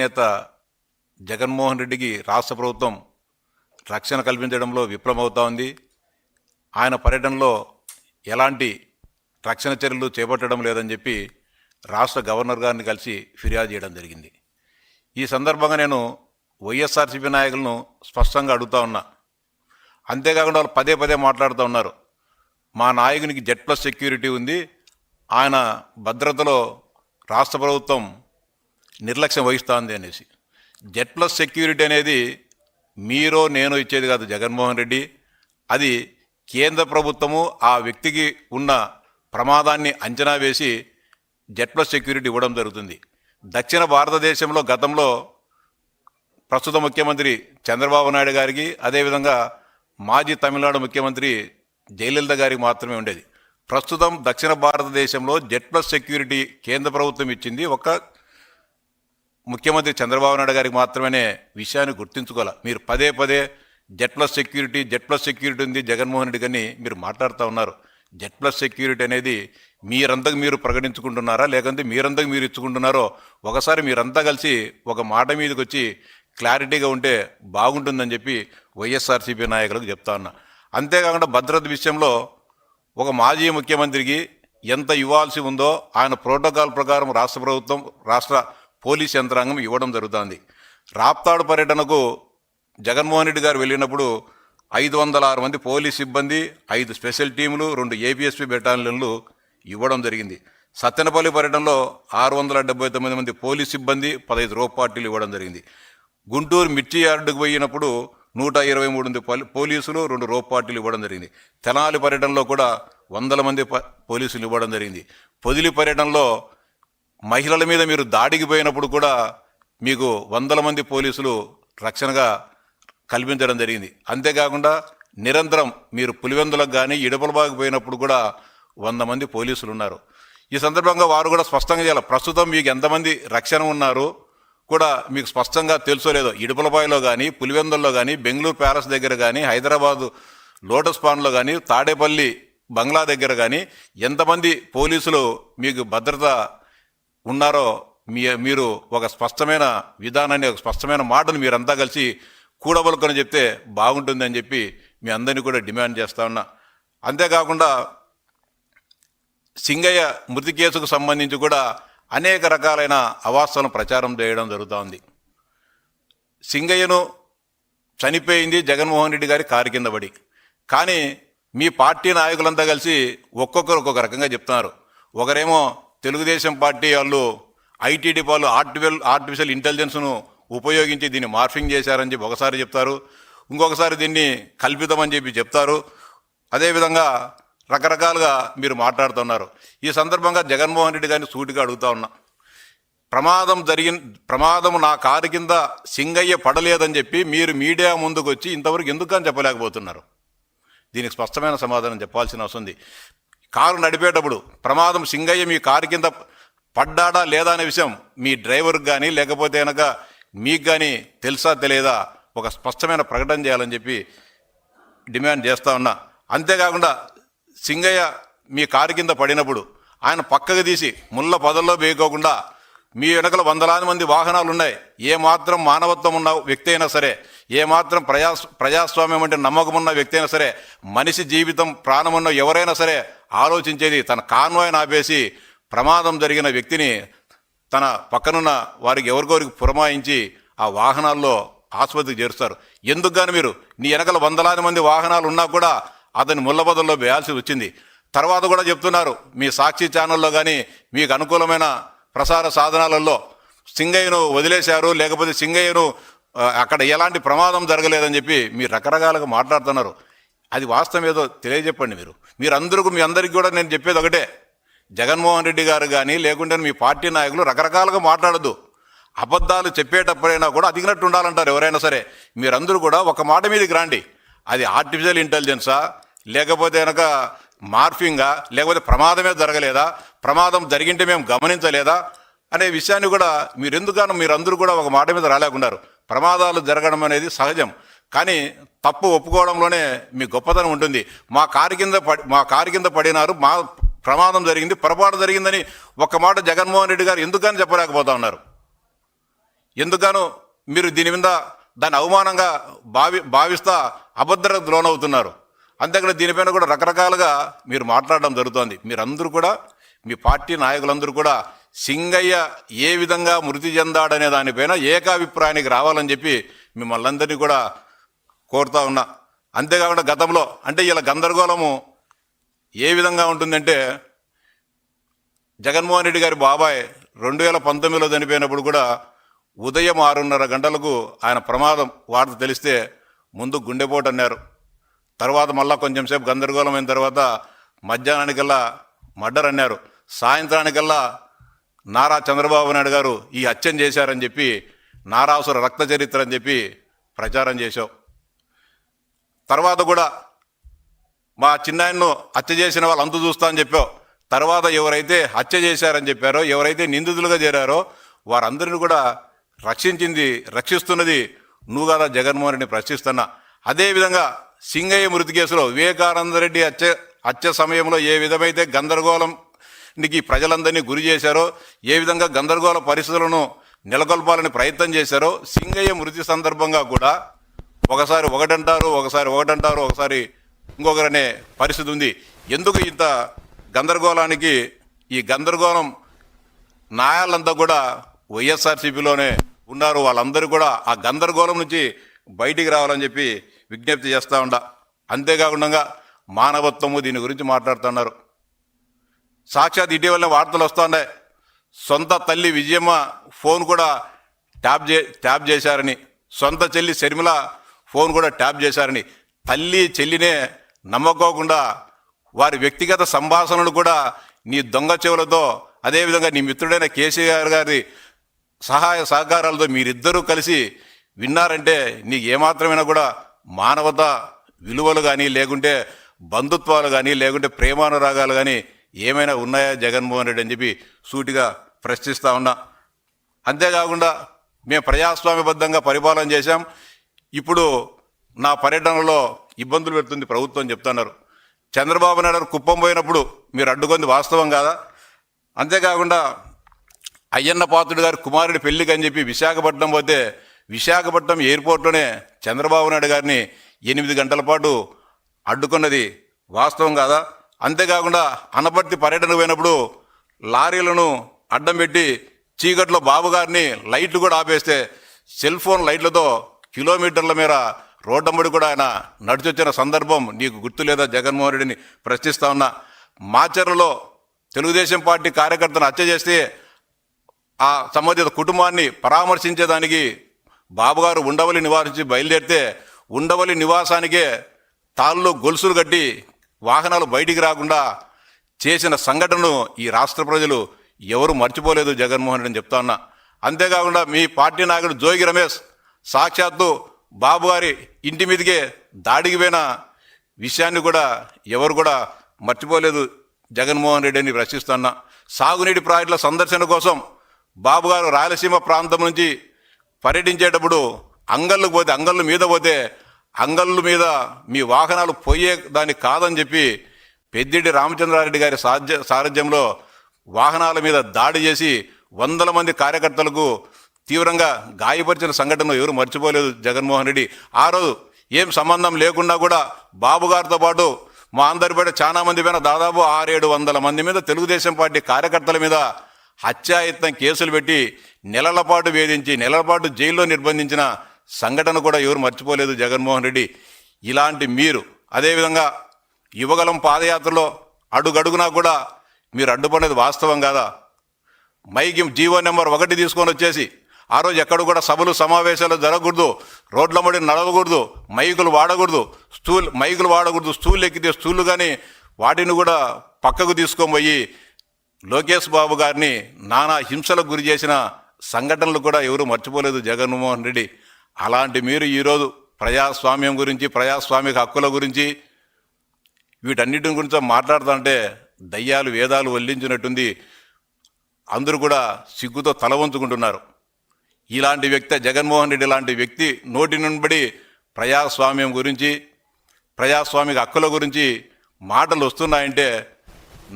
నేత జగన్మోహన్ రెడ్డికి రాష్ట్ర ప్రభుత్వం రక్షణ కల్పించడంలో విఫలమవుతా ఉంది. ఆయన పర్యటనలో ఎలాంటి రక్షణ చర్యలు చేపట్టడం లేదని చెప్పి రాష్ట్ర గవర్నర్ గారిని కలిసి ఫిర్యాదు చేయడం జరిగింది. ఈ సందర్భంగా నేను వైఎస్ఆర్సీపీ నాయకులను స్పష్టంగా అడుగుతా ఉన్నా. అంతేకాకుండా వాళ్ళు పదే పదే మాట్లాడుతూ ఉన్నారు, మా నాయకునికి Z+ సెక్యూరిటీ ఉంది, ఆయన భద్రతలో రాష్ట్ర ప్రభుత్వం నిర్లక్ష్యం వహిస్తోంది అనేసి. Z+ సెక్యూరిటీ అనేది మీరో నేను ఇచ్చేది కాదు జగన్మోహన్ రెడ్డి, అది కేంద్ర ప్రభుత్వము ఆ వ్యక్తికి ఉన్న ప్రమాదాన్ని అంచనా వేసి Z+ సెక్యూరిటీ ఇవ్వడం జరుగుతుంది. దక్షిణ భారతదేశంలో గతంలో ప్రస్తుత ముఖ్యమంత్రి చంద్రబాబు నాయుడు గారికి, అదేవిధంగా మాజీ తమిళనాడు ముఖ్యమంత్రి జయలలిత గారికి మాత్రమే ఉండేది. ప్రస్తుతం దక్షిణ భారతదేశంలో Z+ సెక్యూరిటీ కేంద్ర ప్రభుత్వం ఇచ్చింది ఒక ముఖ్యమంత్రి చంద్రబాబు నాయుడు గారికి మాత్రమే విషయాన్ని గుర్తించుకోవాలి. మీరు పదే పదే Z+ సెక్యూరిటీ ఉంది జగన్మోహన్ రెడ్డి గారిని మీరు మాట్లాడుతూ ఉన్నారు. Z+ సెక్యూరిటీ అనేది మీరంతకు మీరు ప్రకటించుకుంటున్నారా, లేకుంటే మీరంతకు మీరు ఇచ్చుకుంటున్నారో ఒకసారి మీరంతా కలిసి ఒక మాట మీదకి వచ్చి క్లారిటీగా ఉంటే బాగుంటుందని చెప్పి వైఎస్ఆర్సీపీ నాయకులకు చెప్తా ఉన్నా. అంతేకాకుండా భద్రత విషయంలో ఒక మాజీ ముఖ్యమంత్రికి ఎంత ఇవ్వాల్సి ఉందో ఆయన ప్రోటోకాల్ ప్రకారం రాష్ట్ర ప్రభుత్వం, రాష్ట్ర పోలీస్ యంత్రాంగం ఇవ్వడం జరుగుతుంది. రాప్తాడు పర్యటనకు జగన్మోహన్ రెడ్డి గారు వెళ్ళినప్పుడు 506 మంది పోలీస్ సిబ్బంది, 5 స్పెషల్ టీములు, 2 APSP బెటాలియన్లు ఇవ్వడం జరిగింది. సత్తెనపల్లి పర్యటనలో 679 మంది పోలీస్ సిబ్బంది, 15 రోప్ పార్టీలు ఇవ్వడం జరిగింది. గుంటూరు మిర్చి యార్డుకు పోయినప్పుడు 123 మంది పోలీసులు, 2 రోప్ పార్టీలు ఇవ్వడం జరిగింది. తెనాలి పర్యటనలో కూడా 100 మంది పోలీసులు ఇవ్వడం జరిగింది. పొదిలి పర్యటనలో మహిళల మీద మీరు దాడికి పోయినప్పుడు కూడా మీకు 100 మంది పోలీసులు రక్షణగా కల్పించడం జరిగింది. అంతేకాకుండా నిరంతరం మీరు పులివెందులకు కానీ ఇడపలబాగు పోయినప్పుడు కూడా 100 మంది పోలీసులు ఉన్నారు. ఈ సందర్భంగా వారు కూడా స్పష్టంగా చేయాలి, ప్రస్తుతం మీకు ఎంతమంది రక్షణ ఉన్నారు కూడా మీకు స్పష్టంగా తెలుసో లేదో. ఇడుపులపాయలో కానీ, పులివెందుల్లో కానీ, బెంగళూరు ప్యాలెస్ దగ్గర కానీ, హైదరాబాదు లోటస్ పాండ్లో కానీ, తాడేపల్లి బంగ్లా దగ్గర కానీ ఎంతమంది పోలీసులు మీకు భద్రత ఉన్నారో మీరు ఒక స్పష్టమైన విధానాన్ని, ఒక స్పష్టమైన మాటను మీరంతా కలిసి కూడబలుకొని చెప్తే బాగుంటుందని చెప్పి మీ అందరినీ కూడా డిమాండ్ చేస్తా ఉన్నా. అంతేకాకుండా సింగయ్య మృతి కేసుకు సంబంధించి కూడా అనేక రకాలైన అవాస్తవాలను ప్రచారం చేయడం జరుగుతూ ఉంది. సింగయ్యను చనిపోయింది జగన్మోహన్ రెడ్డి గారి కారు కింద పడి, కానీ మీ పార్టీ నాయకులంతా కలిసి ఒక్కొక్కరు ఒక్కొక్క రకంగా చెప్తున్నారు. ఒకరేమో తెలుగుదేశం పార్టీ వాళ్ళు ఐటీడీ వాళ్ళు ఆర్టిఫిషియల్ ఇంటెలిజెన్స్ను ఉపయోగించి దీన్ని మార్ఫింగ్ చేశారని చెప్పి ఒకసారి చెప్తారు, ఇంకొకసారి దీన్ని కల్పితమని చెప్పి చెప్తారు. అదేవిధంగా రకరకాలుగా మీరు మాట్లాడుతున్నారు. ఈ సందర్భంగా జగన్మోహన్ రెడ్డి గారిని సూటిగా అడుగుతా ఉన్నా, ప్రమాదం నా కారు కింద సింగయ్య పడలేదని చెప్పి మీరు మీడియా ముందుకు వచ్చి ఇంతవరకు ఎందుకని చెప్పలేకపోతున్నారు? దీనికి స్పష్టమైన సమాధానం చెప్పాల్సిన అవసరం ఉంది. కారు నడిపేటప్పుడు ప్రమాదం సింగయ్య మీ కారు కింద పడ్డాడా లేదా అనే విషయం మీ డ్రైవర్కి కానీ లేకపోతే కనుక మీకు కానీ తెలుసా తెలియదా? ఒక స్పష్టమైన ప్రకటన చేయాలని చెప్పి డిమాండ్ చేస్తూ ఉన్నా. అంతేకాకుండా సింగయ్య మీ కారు కింద పడినప్పుడు ఆయన పక్కకు తీసి ముళ్ళ పొదల్లో వేయకోకుండా మీ వెనకల 100 మంది వాహనాలు ఉన్నాయి. ఏమాత్రం మానవత్వం ఉన్న వ్యక్తి అయినా సరే, ఏమాత్రం ప్రజాస్వామ్యం అంటే నమ్మకం ఉన్న వ్యక్తి అయినా సరే, మనిషి జీవితం ప్రాణం ఉన్న ఎవరైనా సరే ఆలోచించేది తన కాన్వాయ్ని ఆపేసి ప్రమాదం జరిగిన వ్యక్తిని తన పక్కనున్న వారికి ఎవరికొరికి పురమాయించి ఆ వాహనాల్లో ఆసుపత్రికి చేరుస్తారు. ఎందుకు కానీ మీరు నీ వెనకల 100 మంది వాహనాలు ఉన్నా కూడా అతని ముళ్ళబదల్లో వేయాల్సి వచ్చింది. తర్వాత కూడా చెప్తున్నారు మీ సాక్షి ఛానల్లో కానీ మీకు అనుకూలమైన ప్రసార సాధనాలలో సింగయ్యను వదిలేశారు, లేకపోతే సింగయ్యను అక్కడ ఎలాంటి ప్రమాదం జరగలేదని చెప్పి మీరు రకరకాలుగా మాట్లాడుతున్నారు. అది వాస్తవం ఏదో తెలియజెప్పండి. మీ అందరికీ కూడా నేను చెప్పేది ఒకటే, జగన్మోహన్ రెడ్డి గారు కానీ లేకుంటే మీ పార్టీ నాయకులు రకరకాలుగా మాట్లాడద్దు. అబద్ధాలు చెప్పేటప్పుడైనా కూడా అదిగినట్టు ఉండాలంటారు ఎవరైనా సరే. మీరందరూ కూడా ఒక మాట మీదకి రండి. అది ఆర్టిఫిషియల్ ఇంటెలిజెన్సా, లేకపోతే కనుక మార్ఫింగా, లేకపోతే ప్రమాదమే జరగలేదా, ప్రమాదం జరిగింటే మేము గమనించలేదా అనే విషయాన్ని కూడా మీరందరూ కూడా ఒక మాట మీద రాలేకున్నారు. ప్రమాదాలు జరగడం అనేది సహజం, కానీ తప్పు ఒప్పుకోవడంలోనే మీ గొప్పతనం ఉంటుంది. మా కారు కింద పడినారు, మా ప్రమాదం జరిగింది, పొరపాటు జరిగిందని ఒక్క మాట జగన్మోహన్ రెడ్డి గారు ఎందుకని చెప్పలేకపోతా ఉన్నారు? ఎందుకనో మీరు దీని మీద దాన్ని అవమానంగా భావిస్తా అభద్రతకు లోనవుతున్నారు. అంతేకాదు దీనిపైన కూడా రకరకాలుగా మీరు మాట్లాడడం జరుగుతోంది. మీరందరూ కూడా మీ పార్టీ నాయకులందరూ కూడా సింగయ్య ఏ విధంగా మృతి చెందాడనే దానిపైన ఏకాభిప్రాయానికి రావాలని చెప్పి మిమ్మల్ని అందరినీ కూడా కోరుతా ఉన్నా. అంతేకాకుండా గతంలో అంటే ఇలా గందరగోళము ఏ విధంగా ఉంటుందంటే జగన్మోహన్ రెడ్డి గారి బాబాయ్ 2019లో చనిపోయినప్పుడు కూడా ఉదయం 6:30 గంటలకు ఆయన ప్రమాదం వార్త తెలిస్తే ముందు గుండెపోటు అన్నారు. తర్వాత మళ్ళా కొంచెం సేపు గందరగోళం అయిన తర్వాత మధ్యాహ్నానికల్లా మర్డర్ అన్నారు. సాయంత్రానికల్లా నారా చంద్రబాబు నాయుడు గారు ఈ హత్యం చేశారని చెప్పి నారాసుర రక్త చరిత్ర అని చెప్పి ప్రచారం చేశావు. తర్వాత కూడా మా చిన్నాయన్ను హత్య చేసిన వాళ్ళు అంతు చూస్తా అని చెప్పావు. తర్వాత ఎవరైతే హత్య చేశారని చెప్పారో, ఎవరైతే నిందితులుగా చేరారో వారందరిని కూడా రక్షిస్తున్నది నువ్వు కదా జగన్మోహన్ రెడ్డిని ప్రశ్నిస్తున్నా. అదేవిధంగా సింగయ్య మృతి కేసులో వివేకానంద రెడ్డి హత్య సమయంలో ఏ విధమైతే గందరగోళంకి ప్రజలందరినీ గురి చేశారో, ఏ విధంగా గందరగోళ పరిస్థితులను నెలకొల్పాలని ప్రయత్నం చేశారో, సింగయ్య మృతి సందర్భంగా కూడా ఒకసారి ఒకటంటారు, ఒకసారి ఇంకొకరనే పరిస్థితి ఉంది. ఎందుకు ఇంత గందరగోళానికి? ఈ గందరగోళం న్యాయాలంతా కూడా వైఎస్ఆర్సీపీలోనే ఉన్నారు. వాళ్ళందరూ కూడా ఆ గందరగోళం నుంచి బయటికి రావాలని చెప్పి విజ్ఞప్తి చేస్తూ ఉండా. అంతేకాకుండా మానవత్వము దీని గురించి మాట్లాడుతున్నారు. సాక్షాత్ ఇటీవల వార్తలు వస్తున్నాయి, సొంత తల్లి విజయమ్మ ఫోన్ కూడా ట్యాప్ చేశారని, సొంత చెల్లి శర్మిల ఫోన్ కూడా ట్యాప్ చేశారని. తల్లి చెల్లినే నమ్మకోకుండా వారి వ్యక్తిగత సంభాషణలు కూడా నీ దొంగ చెవులతో, అదేవిధంగా నీ మిత్రుడైన కేసీఆర్ గారి సహాయ సహకారాలతో మీరిద్దరూ కలిసి విన్నారంటే నీకు ఏమాత్రమైనా కూడా మానవత విలువలు కానీ, లేకుంటే బంధుత్వాలు కానీ, లేకుంటే ప్రేమానురాగాలు కానీ ఏమైనా ఉన్నాయా జగన్మోహన్ రెడ్డి అని చెప్పి సూటిగా ప్రశ్నిస్తూ ఉన్నా. అంతేకాకుండా మేము ప్రజాస్వామ్యబద్ధంగా పరిపాలన చేశాం, ఇప్పుడు నా పర్యటనలో ఇబ్బందులు పెడుతుంది ప్రభుత్వం చెప్తున్నారు. చంద్రబాబు నాయుడు కుప్పం పోయినప్పుడు మీరు అడ్డుకుంది వాస్తవం కాదా? అంతేకాకుండా అయ్యన్న పాత్రుడు గారి కుమారుడి పెళ్లికి అని చెప్పి విశాఖపట్నం పోతే విశాఖపట్నం ఎయిర్పోర్ట్లోనే చంద్రబాబు నాయుడు గారిని 8 గంటల పాటు అడ్డుకున్నది వాస్తవం కాదా? అంతేకాకుండా అనపర్తి పర్యటనకు పోయినప్పుడు లారీలను అడ్డం పెట్టి చీకట్లో బాబు గారిని లైట్లు కూడా ఆపేస్తే సెల్ ఫోన్ లైట్లతో కిలోమీటర్ల మేర రోడ్డమ్మడి కూడా ఆయన నడిచొచ్చిన సందర్భం నీకు గుర్తు లేదా జగన్మోహన్ రెడ్డిని ప్రశ్నిస్తా ఉన్నా. మాచర్లలో తెలుగుదేశం పార్టీ కార్యకర్తను హత్య చేస్తే ఆ సంబంధిత కుటుంబాన్ని పరామర్శించేదానికి బాబుగారు ఉండవల్లి నివాసించి బయలుదేరితే ఉండవల్లి నివాసానికే తాళ్ళు గొలుసులు కట్టి వాహనాలు బయటికి రాకుండా చేసిన సంఘటనను ఈ రాష్ట్ర ప్రజలు ఎవరు మర్చిపోలేదు జగన్మోహన్ రెడ్డి అని చెప్తా ఉన్నా. అంతేకాకుండా మీ పార్టీ నాయకుడు జోగి రమేష్ సాక్షాత్తు బాబు గారి ఇంటి మీదకే దాడికి పోయిన విషయాన్ని కూడా ఎవరు కూడా మర్చిపోలేదు జగన్మోహన్ రెడ్డి అని ప్రశ్నిస్తున్నా. సాగునీటి ప్రాజెక్టుల సందర్శన కోసం బాబు గారు రాయలసీమ ప్రాంతం నుంచి పర్యటించేటప్పుడు అంగళ్ళు మీద పోతే అంగళ్ళు మీద మీ వాహనాలు పోయే దానికి కాదని చెప్పి పెద్దిరెడ్డి రామచంద్రారెడ్డి గారి సారథ్యంలో వాహనాల మీద దాడి చేసి 100 మంది కార్యకర్తలకు తీవ్రంగా గాయపరిచిన సంఘటనను ఎవరు మర్చిపోలేదు జగన్మోహన్ రెడ్డి. ఆ రోజు ఏం సంబంధం లేకుండా కూడా బాబు గారితో పాటు మా అందరిపైన చాలా మంది పైన దాదాపు 600-700 మంది మీద తెలుగుదేశం పార్టీ కార్యకర్తల మీద హత్యాయత్నం కేసులు పెట్టి నెలల పాటు వేధించి నెలల పాటు జైల్లో నిర్బంధించిన సంఘటన కూడా ఎవరు మర్చిపోలేదు జగన్మోహన్ రెడ్డి. ఇలాంటి మీరు అదేవిధంగా యువగలం పాదయాత్రలో అడుగడుగునా కూడా మీరు అడ్డుపడేది వాస్తవం కాదా? మైకి జీవో నెంబర్ 1 తీసుకొని వచ్చేసి ఆ రోజు ఎక్కడ కూడా సభలు సమావేశాలు జరగకూడదు, రోడ్ల మడి నడవకూడదు, మైకులు వాడకూడదు, స్టూల్ ఎక్కితే స్టూళ్ళు కానీ వాటిని కూడా పక్కకు తీసుకొని పోయి లోకేష్ బాబు గారిని నానా హింసలకు గురి చేసిన సంఘటనలు కూడా ఎవరు మర్చిపోలేదు జగన్మోహన్ రెడ్డి. అలాంటి మీరు ఈరోజు ప్రజాస్వామ్యం గురించి, ప్రజాస్వామిక హక్కుల గురించి, వీటన్నిటి గురించి మాట్లాడుతుంటే దయ్యాలు వేదాలు వల్లించినట్టుంది. అందరూ కూడా సిగ్గుతో తల వంచుకుంటున్నారు. ఇలాంటి వ్యక్తి జగన్మోహన్ రెడ్డి లాంటి వ్యక్తి నోటి నుండి ప్రజాస్వామ్యం గురించి, ప్రజాస్వామిక హక్కుల గురించి మాటలు వస్తున్నాయంటే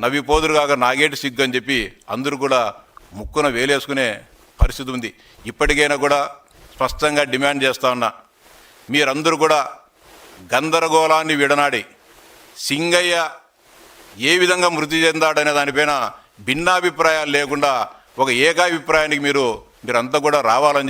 నవ్విపోదురుగాక నాగేటి సిగ్గు అని చెప్పి అందరూ కూడా ముక్కున వేలేసుకునే పరిస్థితి ఉంది. ఇప్పటికైనా కూడా స్పష్టంగా డిమాండ్ చేస్తా ఉన్నా, మీరందరూ కూడా గందరగోళాన్ని విడనాడి సింగయ్య ఏ విధంగా మృతి చెందాడనే దానిపైన భిన్నాభిప్రాయాలు లేకుండా ఒక ఏకాభిప్రాయానికి మీరంతా కూడా రావాలని